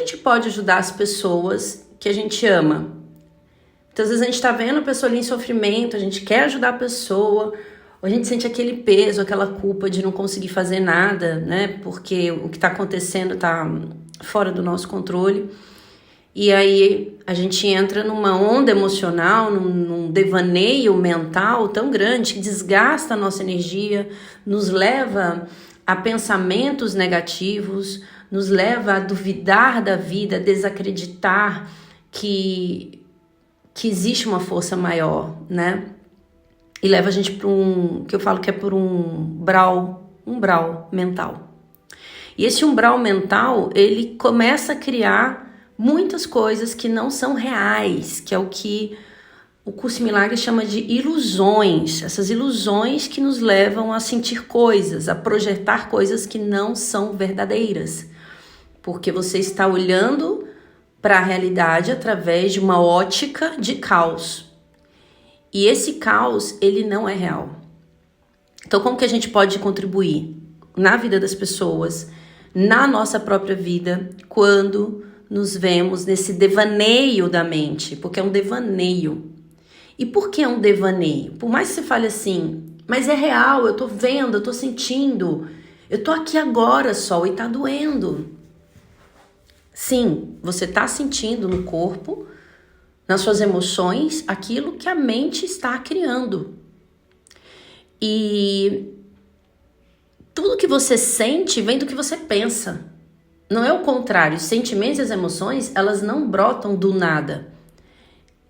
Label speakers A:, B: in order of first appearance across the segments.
A: gente pode ajudar as pessoas que a gente ama? Muitas vezes a gente está vendo a pessoa ali em sofrimento, a gente quer ajudar a pessoa, ou a gente sente aquele peso, aquela culpa de não conseguir fazer nada, né? Porque o que está acontecendo está fora do nosso controle. E aí a gente entra numa onda emocional, num devaneio mental tão grande que desgasta a nossa energia, nos leva a pensamentos negativos, nos leva a duvidar da vida, a desacreditar que existe uma força maior, né? E leva a gente para que eu falo que é por um umbral mental. E esse umbral mental, ele começa a criar muitas coisas que não são reais, que é o que o Curso em Milagres chama de ilusões. Essas ilusões que nos levam a sentir coisas, a projetar coisas que não são verdadeiras. Porque você está olhando para a realidade através de uma ótica de caos. E esse caos, ele não é real. Então, como que a gente pode contribuir na vida das pessoas, na nossa própria vida, quando nos vemos nesse devaneio da mente? Porque é um devaneio. E por que é um devaneio? Por mais que você fale assim, mas é real, eu tô vendo, eu tô sentindo, eu tô aqui agora só e tá doendo. Sim, você tá sentindo no corpo, nas suas emoções, aquilo que a mente está criando. E tudo que você sente vem do que você pensa. Não é o contrário. Os sentimentos e as emoções, elas não brotam do nada.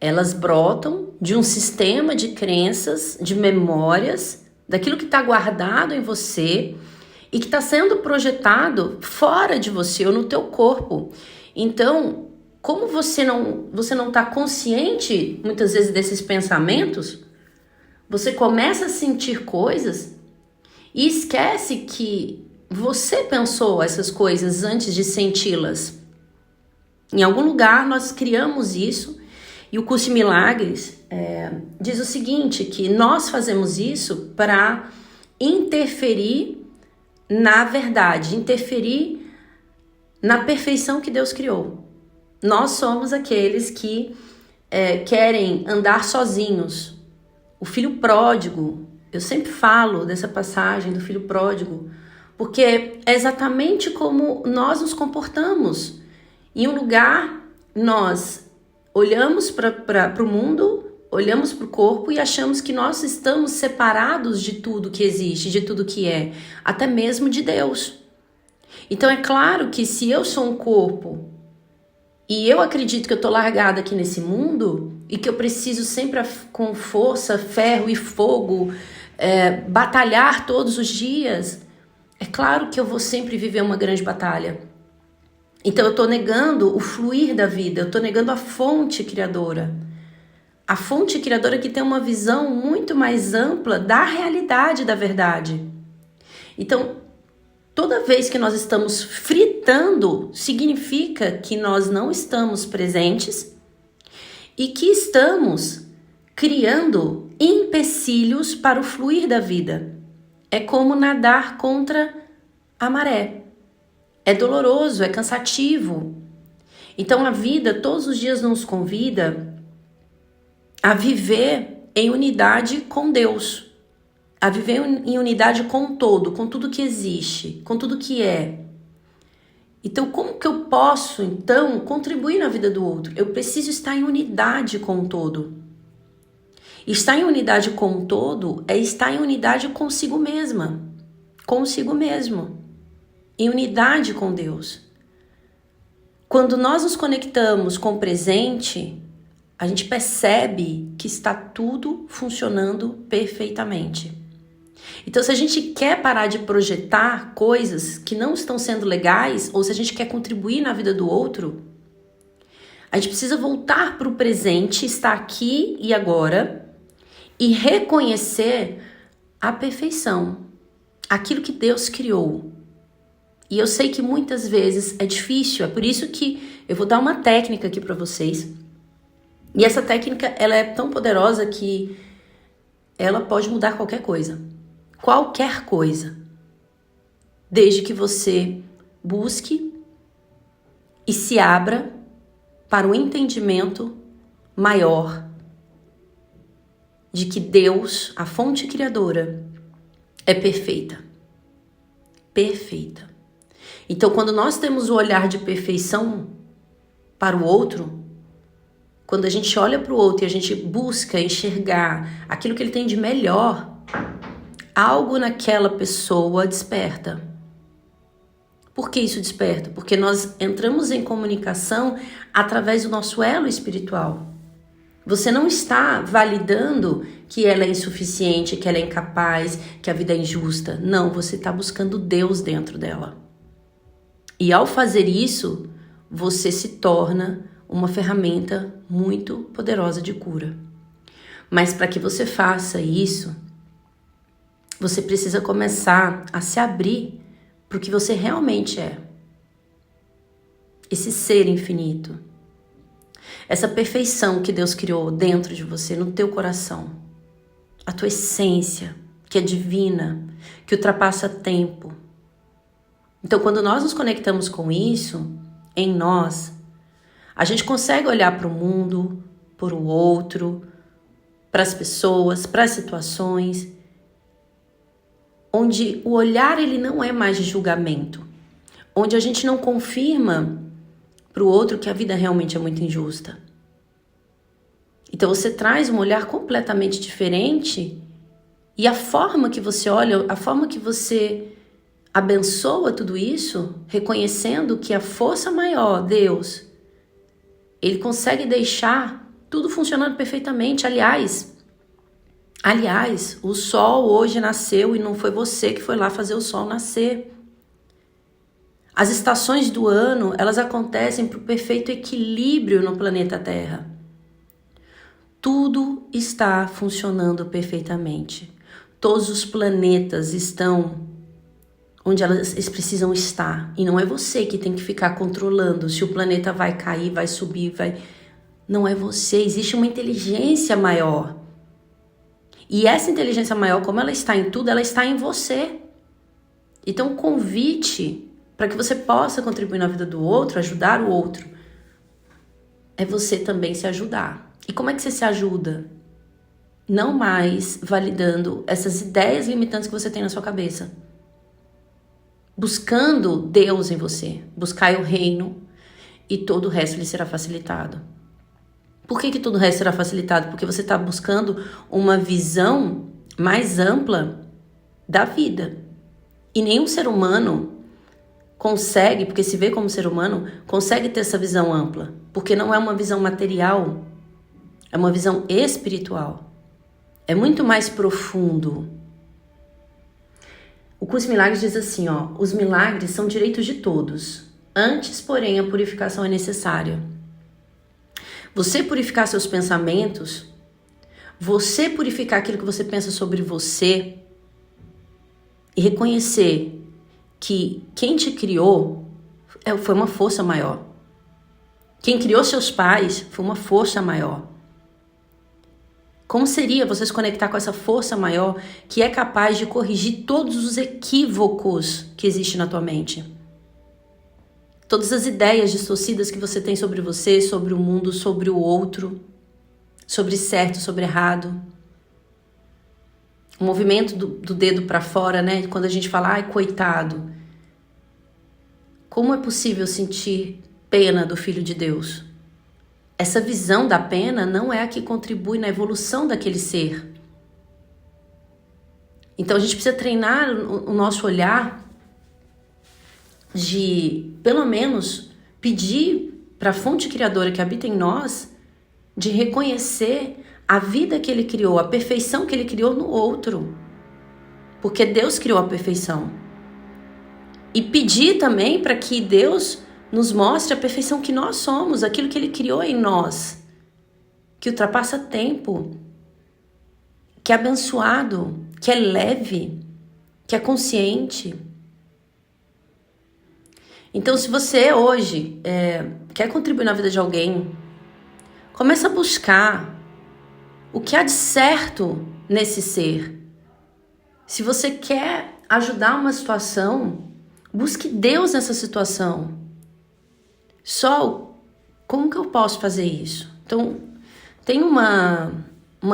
A: Elas brotam de um sistema de crenças, de memórias, daquilo que está guardado em você e que está sendo projetado fora de você ou no teu corpo. Então, como você não está consciente, muitas vezes, desses pensamentos, você começa a sentir coisas e esquece que você pensou essas coisas antes de senti-las. Em algum lugar nós criamos isso e o Curso de Milagres diz o seguinte, que nós fazemos isso para interferir na verdade, interferir na perfeição que Deus criou. Nós somos aqueles que querem andar sozinhos. O filho pródigo, eu sempre falo dessa passagem do filho pródigo, porque é exatamente como nós nos comportamos. Em um lugar, nós olhamos para o mundo, olhamos para o corpo e achamos que nós estamos separados de tudo que existe, de tudo que é, até mesmo de Deus. Então é claro que se eu sou um corpo e eu acredito que eu estou largada aqui nesse mundo e que eu preciso sempre com força, ferro e fogo batalhar todos os dias, é claro que eu vou sempre viver uma grande batalha. Então eu estou negando o fluir da vida, eu estou negando a fonte criadora. A fonte criadora que tem uma visão muito mais ampla da realidade da verdade. Então, toda vez que nós estamos fritando, significa que nós não estamos presentes e que estamos criando empecilhos para o fluir da vida. É como nadar contra a maré. É doloroso, é cansativo. Então a vida todos os dias nos convida a viver em unidade com Deus, a viver em unidade com o todo, com tudo que existe, com tudo que é. Então, como que eu posso, então, contribuir na vida do outro? Eu preciso estar em unidade com o todo. Estar em unidade com o todo é estar em unidade consigo mesma, consigo mesmo, em unidade com Deus. Quando nós nos conectamos com o presente, a gente percebe que está tudo funcionando perfeitamente. Então, se a gente quer parar de projetar coisas que não estão sendo legais, ou se a gente quer contribuir na vida do outro, a gente precisa voltar para o presente, estar aqui e agora, e reconhecer a perfeição, aquilo que Deus criou. E eu sei que muitas vezes é difícil, é por isso que eu vou dar uma técnica aqui para vocês. E essa técnica, ela é tão poderosa que ela pode mudar qualquer coisa. Qualquer coisa. Desde que você busque e se abra para o entendimento maior de que Deus, a fonte criadora, é perfeita. Perfeita. Então, quando nós temos o olhar de perfeição para o outro, quando a gente olha para o outro e a gente busca enxergar aquilo que ele tem de melhor, algo naquela pessoa desperta. Por que isso desperta? Porque nós entramos em comunicação através do nosso elo espiritual. Você não está validando que ela é insuficiente, que ela é incapaz, que a vida é injusta. Não, você está buscando Deus dentro dela. E ao fazer isso, você se torna uma ferramenta muito poderosa de cura. Mas para que você faça isso, você precisa começar a se abrir para o que você realmente é. Esse ser infinito. Essa perfeição que Deus criou dentro de você, no teu coração. A tua essência, que é divina, que ultrapassa tempo. Então, quando nós nos conectamos com isso, em nós, a gente consegue olhar para o mundo, para o outro, para as pessoas, para as situações, onde o olhar ele não é mais de julgamento, onde a gente não confirma para o outro que a vida realmente é muito injusta. Então você traz um olhar completamente diferente e a forma que você olha, a forma que você abençoa tudo isso, reconhecendo que a força maior, Deus, ele consegue deixar tudo funcionando perfeitamente. Aliás, o sol hoje nasceu e não foi você que foi lá fazer o sol nascer. As estações do ano, elas acontecem para o perfeito equilíbrio no planeta Terra. Tudo está funcionando perfeitamente. Todos os planetas estão onde eles precisam estar. E não é você que tem que ficar controlando se o planeta vai cair, vai subir, vai... Não é você, existe uma inteligência maior. E essa inteligência maior, como ela está em tudo, ela está em você. Então, o convite para que você possa contribuir na vida do outro, ajudar o outro, é você também se ajudar. E como é que você se ajuda? Não mais validando essas ideias limitantes que você tem na sua cabeça. Buscando Deus em você. Buscai o reino e todo o resto lhe será facilitado. Por que todo o resto será facilitado? Porque você está buscando uma visão mais ampla da vida. E nenhum ser humano consegue, porque se vê como ser humano, consegue ter essa visão ampla. Porque não é uma visão material, é uma visão espiritual. É muito mais profundo. O curso Milagres diz assim, os milagres são direitos de todos. Antes, porém, a purificação é necessária. Você purificar seus pensamentos, você purificar aquilo que você pensa sobre você e reconhecer que quem te criou foi uma força maior. Quem criou seus pais foi uma força maior. Como seria você se conectar com essa força maior que é capaz de corrigir todos os equívocos que existem na tua mente? Todas as ideias distorcidas que você tem sobre você, sobre o mundo, sobre o outro, sobre certo, sobre errado. O movimento do dedo para fora, né? Quando a gente fala, ai, coitado. Como é possível sentir pena do Filho de Deus? Essa visão da pena não é a que contribui na evolução daquele ser. Então a gente precisa treinar o nosso olhar de, pelo menos, pedir para a fonte criadora que habita em nós de reconhecer a vida que ele criou, a perfeição que ele criou no outro. Porque Deus criou a perfeição. E pedir também para que Deus nos mostre a perfeição que nós somos, aquilo que ele criou em nós, que ultrapassa tempo, que é abençoado, que é leve, que é consciente. Então, se você hoje quer contribuir na vida de alguém, começa a buscar o que há de certo nesse ser. Se você quer ajudar uma situação, busque Deus nessa situação. Sol, como que eu posso fazer isso? Então, tem uma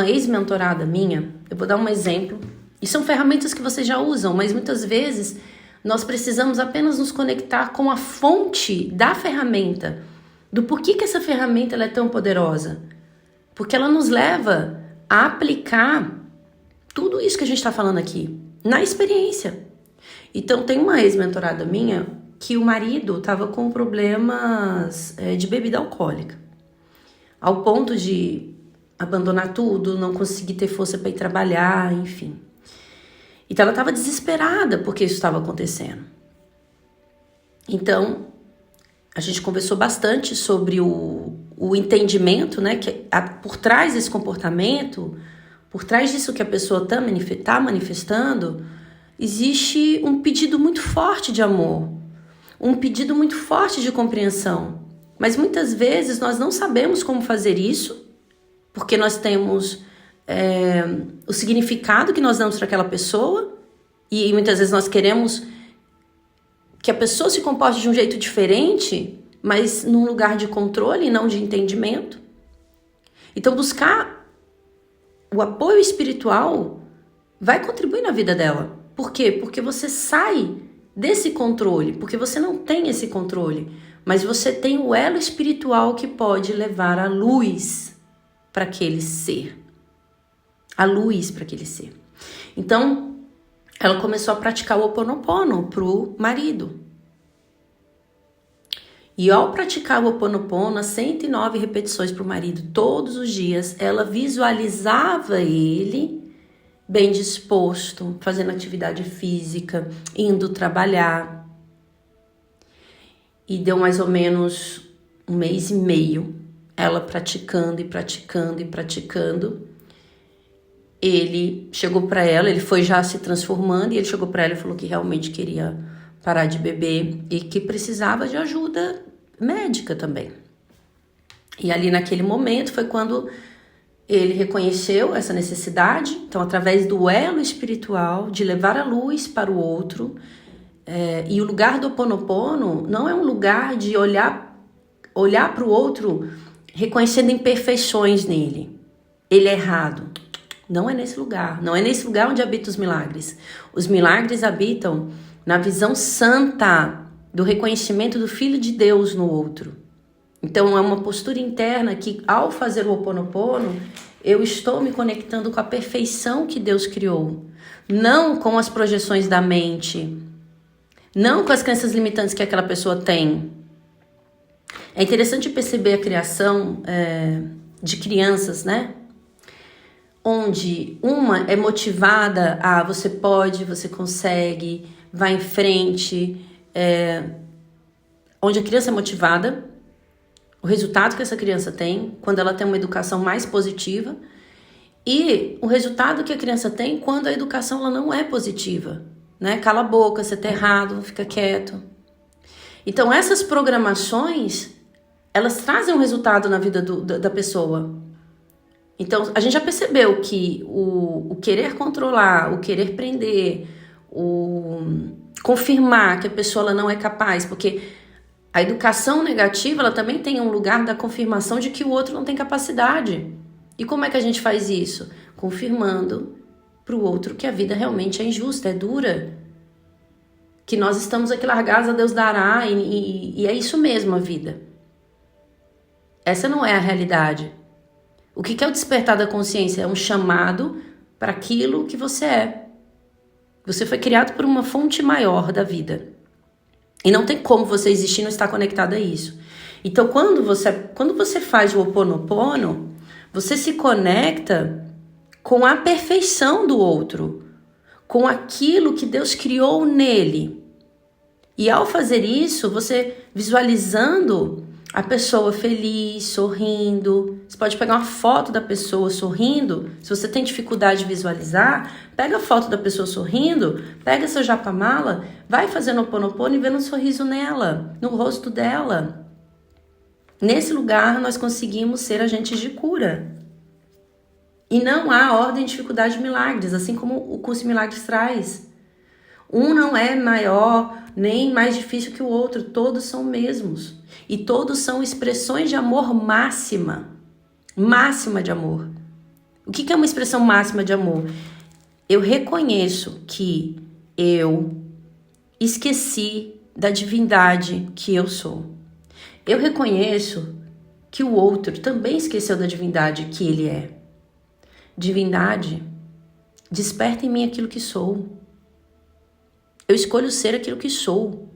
A: ex-mentorada minha, eu vou dar um exemplo, e são ferramentas que vocês já usam, mas muitas vezes nós precisamos apenas nos conectar com a fonte da ferramenta, do porquê que essa ferramenta ela é tão poderosa. Porque ela nos leva a aplicar tudo isso que a gente está falando aqui na experiência. Então, tem uma ex-mentorada minha que o marido estava com problemas de bebida alcoólica, ao ponto de abandonar tudo, não conseguir ter força para ir trabalhar, enfim. Então, ela estava desesperada porque isso estava acontecendo. Então, a gente conversou bastante sobre o entendimento, né, que por trás desse comportamento, por trás disso que a pessoa está manifestando, existe um pedido muito forte de amor, um pedido muito forte de compreensão. Mas muitas vezes nós não sabemos como fazer isso, porque nós temos o significado que nós damos para aquela pessoa, e muitas vezes nós queremos que a pessoa se comporte de um jeito diferente, mas num lugar de controle e não de entendimento. Então, buscar o apoio espiritual vai contribuir na vida dela. Por quê? Porque você sai desse controle, porque você não tem esse controle, mas você tem o elo espiritual que pode levar a luz para aquele ser. A luz para aquele ser. Então, ela começou a praticar o Ho'oponopono pro marido. E ao praticar o Ho'oponopono, 109 repetições pro marido todos os dias, ela visualizava ele bem disposto, fazendo atividade física, indo trabalhar. E deu mais ou menos 1 mês e meio, ela praticando e praticando e praticando. Ele chegou para ela, ele foi já se transformando, e ele chegou para ela e falou que realmente queria parar de beber e que precisava de ajuda médica também. E ali naquele momento foi quando ele reconheceu essa necessidade, então através do elo espiritual, de levar a luz para o outro, e o lugar do Ho'oponopono não é um lugar de olhar para o outro reconhecendo imperfeições nele. Ele é errado. Não é nesse lugar. Não é nesse lugar onde habitam os milagres. Os milagres habitam na visão santa do reconhecimento do Filho de Deus no outro. Então é uma postura interna que, ao fazer o Ho'oponopono, eu estou me conectando com a perfeição que Deus criou. Não com as projeções da mente. Não com as crenças limitantes que aquela pessoa tem. É interessante perceber a criação de crianças, né? Onde uma é motivada a você pode, você consegue, vai em frente. Onde a criança é motivada, o resultado que essa criança tem quando ela tem uma educação mais positiva, e o resultado que a criança tem quando a educação ela não é positiva, né? Cala a boca, você tá errado, fica quieto. Então essas programações, elas trazem um resultado na vida da pessoa. Então a gente já percebeu que o querer controlar, o querer prender, o confirmar que a pessoa ela não é capaz, porque a educação negativa, ela também tem um lugar da confirmação de que o outro não tem capacidade. E como é que a gente faz isso? Confirmando para o outro que a vida realmente é injusta, é dura. Que nós estamos aqui largados, a Deus dará, e é isso mesmo a vida. Essa não é a realidade. O que é o despertar da consciência? É um chamado para aquilo que você é. Você foi criado por uma fonte maior da vida. E não tem como você existir e não estar conectado a isso. Então, quando você faz o Ho'oponopono, você se conecta com a perfeição do outro, com aquilo que Deus criou nele. E ao fazer isso, você visualizando a pessoa feliz, sorrindo. Você pode pegar uma foto da pessoa sorrindo. Se você tem dificuldade de visualizar, pega a foto da pessoa sorrindo, pega seu japamala, vai fazendo o Ho'oponopono e vendo um sorriso nela, no rosto dela. Nesse lugar, nós conseguimos ser agentes de cura. E não há ordem de dificuldade de milagres, assim como o curso de milagres traz. Um não é maior nem mais difícil que o outro, todos são mesmos. E todos são expressões de amor máxima de amor. O que é uma expressão máxima de amor? Eu reconheço que eu esqueci da divindade que eu sou. Eu reconheço que o outro também esqueceu da divindade que ele é. Divindade, desperta em mim aquilo que sou. Eu escolho ser aquilo que sou.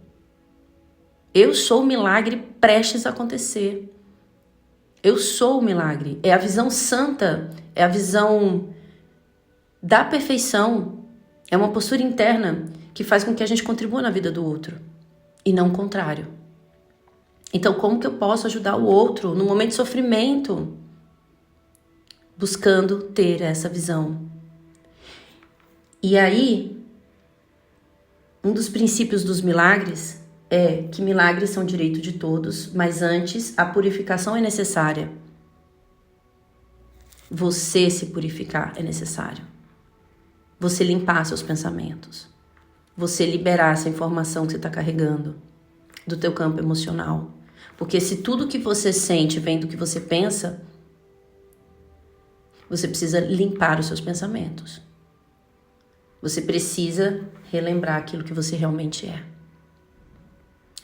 A: Eu sou o milagre prestes a acontecer. Eu sou o milagre. É a visão santa, é a visão da perfeição. É uma postura interna que faz com que a gente contribua na vida do outro. E não o contrário. Então, como que eu posso ajudar o outro no momento de sofrimento? Buscando ter essa visão. E aí, um dos princípios dos milagres é que milagres são direito de todos, mas antes a purificação é necessária. Você se purificar é necessário. Você limpar seus pensamentos. Você liberar essa informação que você está carregando do teu campo emocional. Porque se tudo que você sente vem do que você pensa, você precisa limpar os seus pensamentos. Você precisa relembrar aquilo que você realmente é.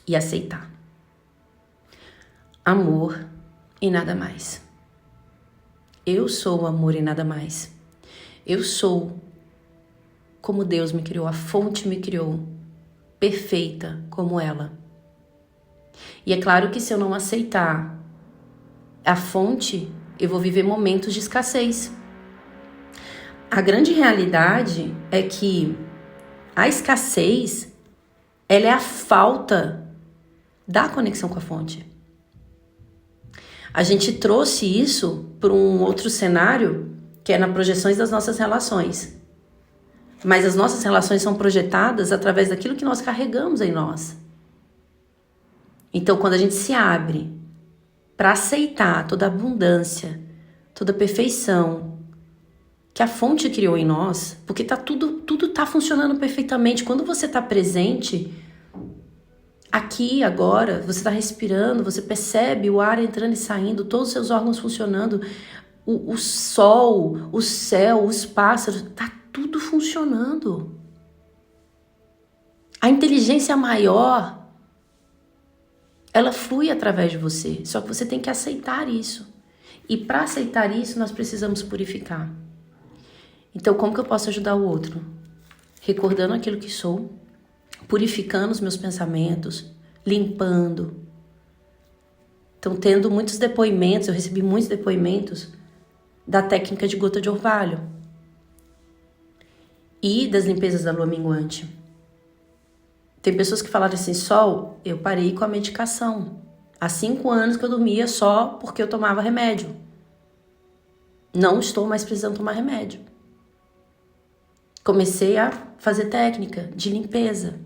A: E aceitar. Amor e nada mais. Eu sou o amor e nada mais. Eu sou como Deus me criou, a fonte me criou, perfeita como ela. E é claro que se eu não aceitar a fonte, eu vou viver momentos de escassez. A grande realidade é que a escassez, ela é a falta da conexão com a fonte. A gente trouxe isso para um outro cenário, que é nas projeções das nossas relações. Mas as nossas relações são projetadas através daquilo que nós carregamos em nós. Então, quando a gente se abre para aceitar toda a abundância, toda a perfeição que a fonte criou em nós, porque tudo tá funcionando perfeitamente. Quando você está presente, aqui, agora, você está respirando, você percebe o ar entrando e saindo, todos os seus órgãos funcionando, o sol, o céu, os pássaros, tá tudo funcionando. A inteligência maior, ela flui através de você, só que você tem que aceitar isso. E para aceitar isso, nós precisamos purificar. Então, como que eu posso ajudar o outro? Recordando aquilo que sou, purificando os meus pensamentos, limpando. Então, tendo muitos depoimentos, eu recebi muitos depoimentos da técnica de gota de orvalho e das limpezas da lua minguante. Tem pessoas que falaram assim, Sol, eu parei com a medicação. Há 5 anos que eu dormia só porque eu tomava remédio. Não estou mais precisando tomar remédio. Comecei a fazer técnica de limpeza.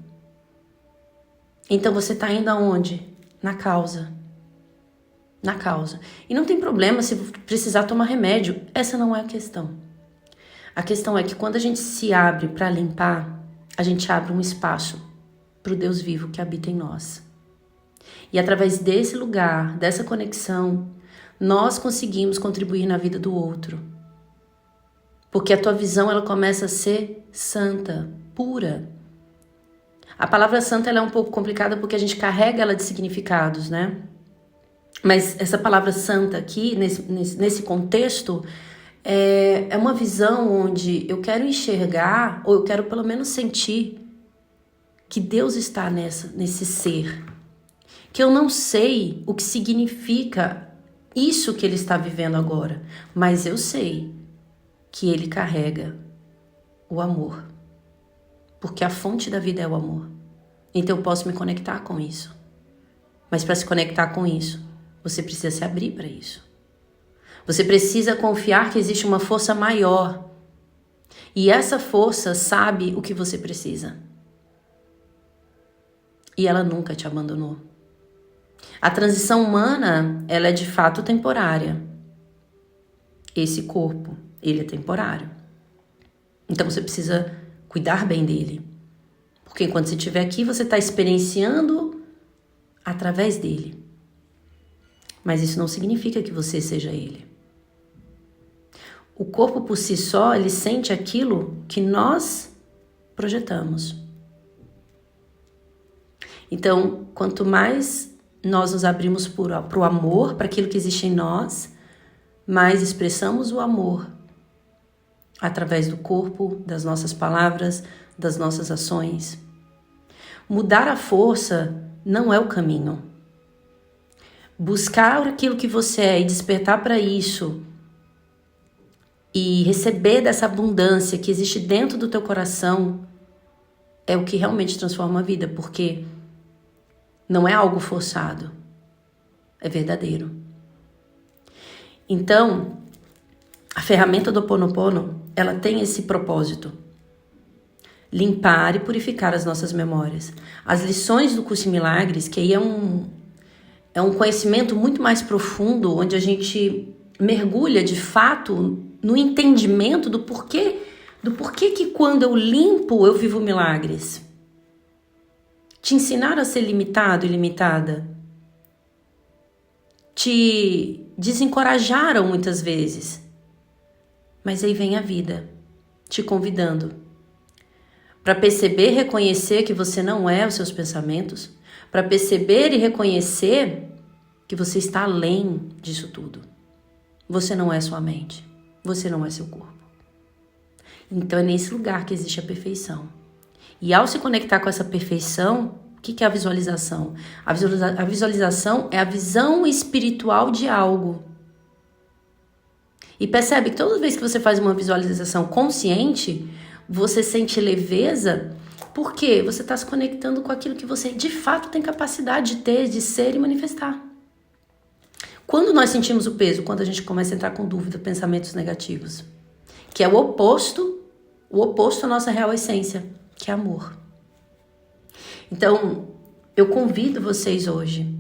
A: Então você está indo aonde? Na causa. Na causa. E não tem problema se precisar tomar remédio. Essa não é a questão. A questão é que quando a gente se abre para limpar, a gente abre um espaço para o Deus vivo que habita em nós. E através desse lugar, dessa conexão, nós conseguimos contribuir na vida do outro. Porque a tua visão, ela começa a ser santa, pura. A palavra santa, ela é um pouco complicada porque a gente carrega ela de significados, né? Mas essa palavra santa aqui, nesse contexto, é uma visão onde eu quero enxergar, ou eu quero pelo menos sentir que Deus está nesse ser. Que eu não sei o que significa isso que ele está vivendo agora, mas eu sei que ele carrega o amor. Porque a fonte da vida é o amor. Então eu posso me conectar com isso. Mas para se conectar com isso, você precisa se abrir para isso. Você precisa confiar que existe uma força maior. E essa força sabe o que você precisa. E ela nunca te abandonou. A transição humana, ela é de fato temporária. Esse corpo, ele é temporário. Então você precisa cuidar bem dele. Porque enquanto você estiver aqui, você está experienciando através dele. Mas isso não significa que você seja ele. O corpo por si só, ele sente aquilo que nós projetamos. Então, quanto mais nós nos abrimos para o amor, para aquilo que existe em nós, mais expressamos o amor através do corpo, das nossas palavras, das nossas ações. Mudar a força não é o caminho. Buscar aquilo que você é e despertar para isso e receber dessa abundância que existe dentro do teu coração é o que realmente transforma a vida, porque não é algo forçado, é verdadeiro. Então, a ferramenta do Ho'oponopono, ela tem esse propósito: limpar e purificar as nossas memórias. As lições do Curso em Milagres, que aí é um conhecimento muito mais profundo, onde a gente mergulha de fato no entendimento do porquê que quando eu limpo eu vivo milagres. Te ensinaram a ser limitado e limitada. Te desencorajaram muitas vezes. Mas aí vem a vida, te convidando para perceber e reconhecer que você não é os seus pensamentos, para perceber e reconhecer que você está além disso tudo. Você não é sua mente, você não é seu corpo. Então é nesse lugar que existe a perfeição. E ao se conectar com essa perfeição, o que é a visualização? A visualização é a visão espiritual de algo. E percebe que toda vez que você faz uma visualização consciente, você sente leveza, porque você está se conectando com aquilo que você de fato tem capacidade de ter, de ser e manifestar. Quando nós sentimos o peso? Quando a gente começa a entrar com dúvida, pensamentos negativos, que é o oposto à nossa real essência, que é amor. Então, eu convido vocês hoje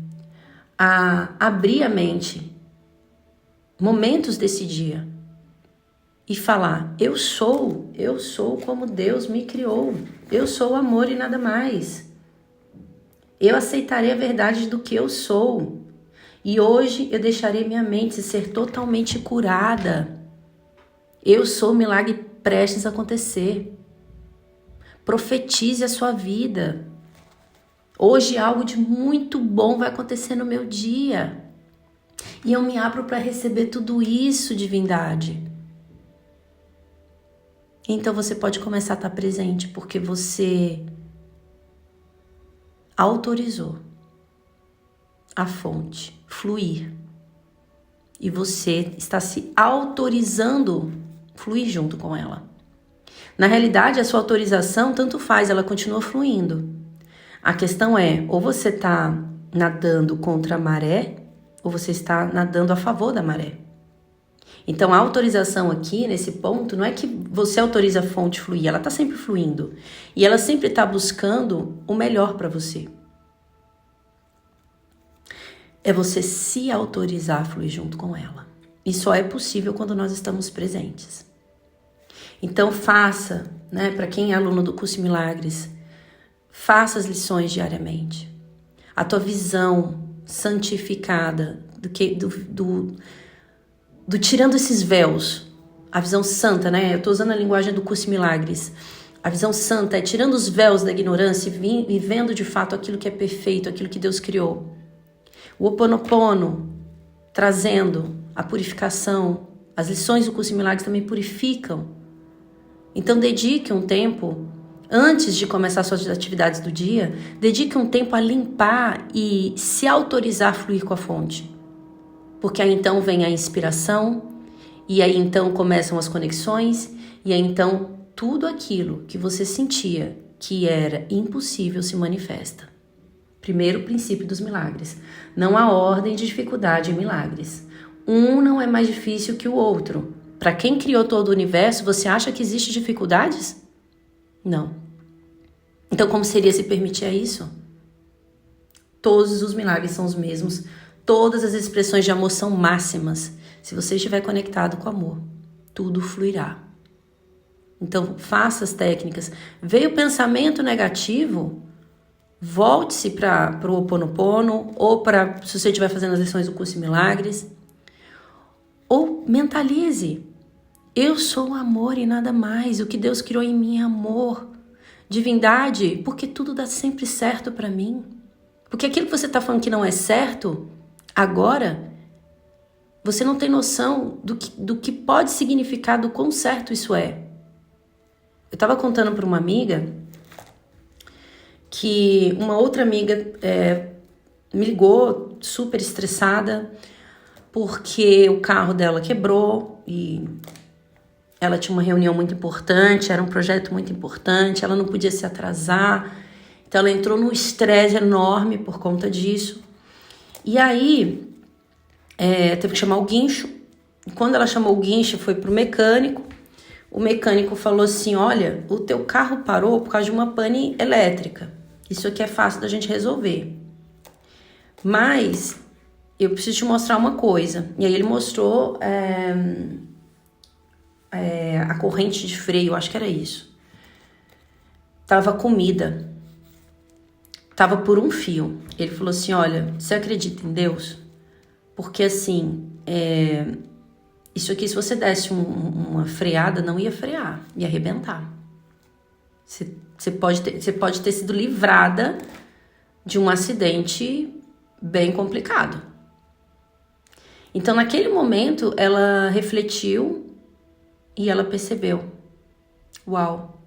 A: a abrir a mente, momentos desse dia, e falar: eu sou como Deus me criou, eu sou amor e nada mais. Eu aceitarei a verdade do que eu sou, e hoje eu deixarei minha mente ser totalmente curada. Eu sou o milagre prestes a acontecer. Profetize a sua vida. Hoje algo de muito bom vai acontecer no meu dia. E eu me abro para receber tudo isso, divindade. Então você pode começar a estar presente, porque você autorizou a fonte fluir. E você está se autorizando fluir junto com ela. Na realidade, a sua autorização tanto faz, ela continua fluindo. A questão é, ou você está nadando contra a maré, ou você está nadando a favor da maré. Então, a autorização aqui, nesse ponto, não é que você autoriza a fonte fluir, ela está sempre fluindo. E ela sempre está buscando o melhor para você. É você se autorizar a fluir junto com ela. E só é possível quando nós estamos presentes. Então, faça, para quem é aluno do Curso em Milagres, faça as lições diariamente. A tua visão santificada do tirando esses véus, a visão santa, eu estou usando a linguagem do Curso em Milagres. A visão santa é tirando os véus da ignorância e vendo de fato aquilo que é perfeito, aquilo que Deus criou. O Ho'oponopono, trazendo a purificação. As lições do Curso em Milagres também purificam. Então dedique um tempo, antes de começar suas atividades do dia, dedique um tempo a limpar e se autorizar a fluir com a fonte. Porque aí então vem a inspiração, e aí então começam as conexões, e aí então tudo aquilo que você sentia que era impossível se manifesta. Primeiro princípio dos milagres. Não há ordem de dificuldade em milagres. Um não é mais difícil que o outro. Para quem criou todo o universo, você acha que existe dificuldades? Não. Então como seria se permitir isso? Todos os milagres são os mesmos. Todas as expressões de amor são máximas. Se você estiver conectado com amor, tudo fluirá. Então, faça as técnicas. Veio pensamento negativo, volte-se para o Ho Oponopono, ou para, se você estiver fazendo as lições do Curso em Milagres, ou mentalize. Eu sou amor e nada mais. O que Deus criou em mim é amor. Divindade, porque tudo dá sempre certo para mim. Porque aquilo que você está falando que não é certo, agora, você não tem noção do que pode significar, do quão certo isso é. Eu estava contando para uma amiga que uma outra amiga me ligou super estressada porque o carro dela quebrou e ela tinha uma reunião muito importante, era um projeto muito importante, ela não podia se atrasar, então ela entrou num estresse enorme por conta disso. E aí, teve que chamar o guincho. E quando ela chamou o guincho, foi pro mecânico. O mecânico falou assim, olha, o teu carro parou por causa de uma pane elétrica. Isso aqui é fácil da gente resolver. Mas eu preciso te mostrar uma coisa. E aí ele mostrou a corrente de freio, acho que era isso. Tava comida. Tava por um fio. Ele falou assim, olha, você acredita em Deus? Porque assim, isso aqui, se você desse uma freada, não ia frear, ia arrebentar. Você pode ter sido livrada de um acidente bem complicado. Então, naquele momento, ela refletiu e ela percebeu. Uau!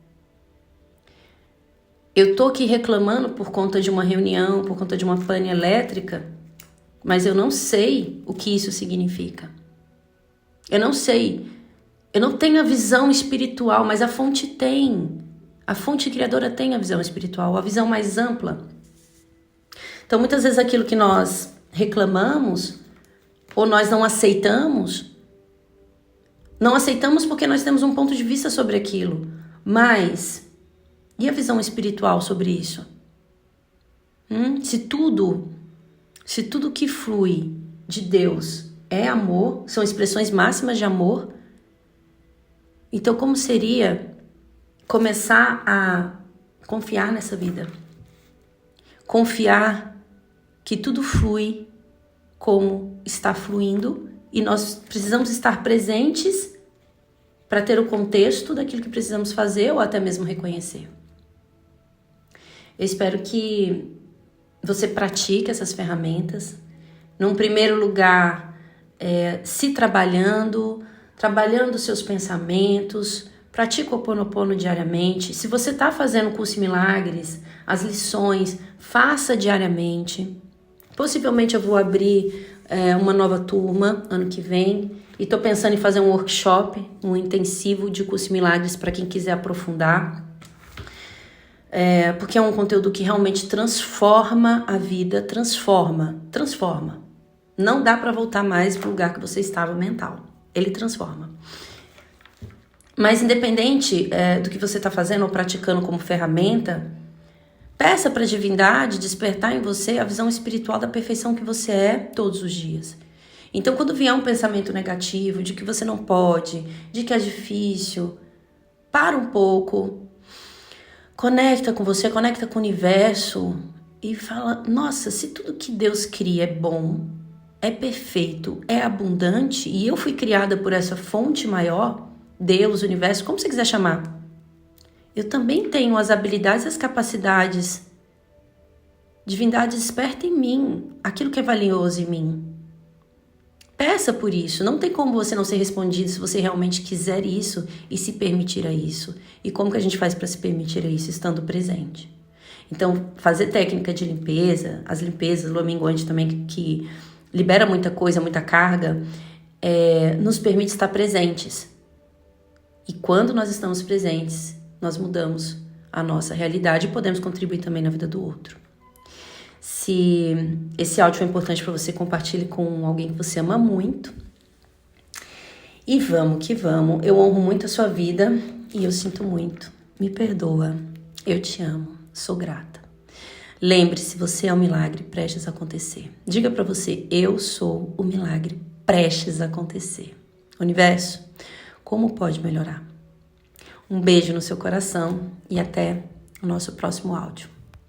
A: Eu tô aqui reclamando por conta de uma reunião, por conta de uma pane elétrica, mas eu não sei o que isso significa. Eu não sei. Eu não tenho a visão espiritual, mas a fonte tem. A fonte criadora tem a visão espiritual, a visão mais ampla. Então, muitas vezes aquilo que nós reclamamos, ou nós não aceitamos porque nós temos um ponto de vista sobre aquilo. Mas, e a visão espiritual sobre isso? Se tudo que flui de Deus é amor, são expressões máximas de amor, então como seria começar a confiar nessa vida? Confiar que tudo flui como está fluindo e nós precisamos estar presentes para ter o contexto daquilo que precisamos fazer ou até mesmo reconhecer. Eu espero que você pratique essas ferramentas. Num primeiro lugar, se trabalhando seus pensamentos, pratica o Ho Oponopono diariamente. Se você está fazendo o Curso em Milagres, as lições, faça diariamente. Possivelmente eu vou abrir uma nova turma ano que vem e estou pensando em fazer um workshop, um intensivo de Curso em Milagres para quem quiser aprofundar. Porque é um conteúdo que realmente transforma a vida, transforma. Não dá para voltar mais para o lugar que você estava mental. Ele transforma. Mas independente do que você está fazendo ou praticando como ferramenta, peça para a divindade despertar em você a visão espiritual da perfeição que você é todos os dias. Então, quando vier um pensamento negativo de que você não pode, de que é difícil, para um pouco, conecta com você, conecta com o universo e fala, nossa, se tudo que Deus cria é bom, é perfeito, é abundante e eu fui criada por essa fonte maior, Deus, universo, como você quiser chamar, eu também tenho as habilidades e as capacidades. Divindade desperta em mim aquilo que é valioso em mim. Peça por isso. Não tem como você não ser respondido se você realmente quiser isso e se permitir a isso. E como que a gente faz para se permitir a isso? Estando presente. Então, fazer técnica de limpeza, as limpezas, lua minguante também, que libera muita coisa, muita carga, nos permite estar presentes. E quando nós estamos presentes, nós mudamos a nossa realidade e podemos contribuir também na vida do outro. Se esse áudio foi importante para você, compartilhe com alguém que você ama muito. E vamos que vamos. Eu honro muito a sua vida e eu sinto muito. Me perdoa. Eu te amo. Sou grata. Lembre-se, você é um milagre prestes a acontecer. Diga para você, eu sou o milagre prestes a acontecer. Universo, como pode melhorar? Um beijo no seu coração e até o nosso próximo áudio.